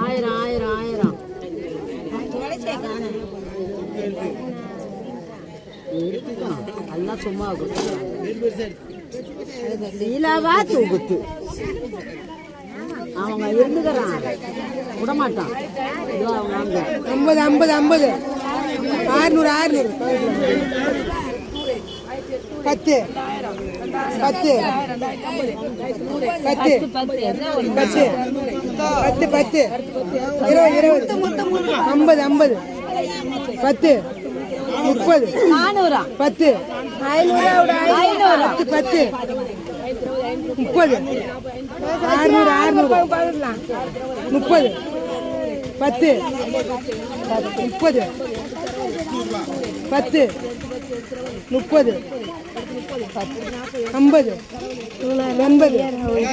ஆயிரம் ஆயிரம் ஆயிரம் எல்லாம் சும்மா சீலாவா தூக்குத்து அவங்க இருந்துக்கிறான் விடமாட்டான். 50 50 50 600 600 10 10 10 10 10 10 20 50 50 10 30 400 10 500 10 30 600 600 30 10 30 10 30 50 80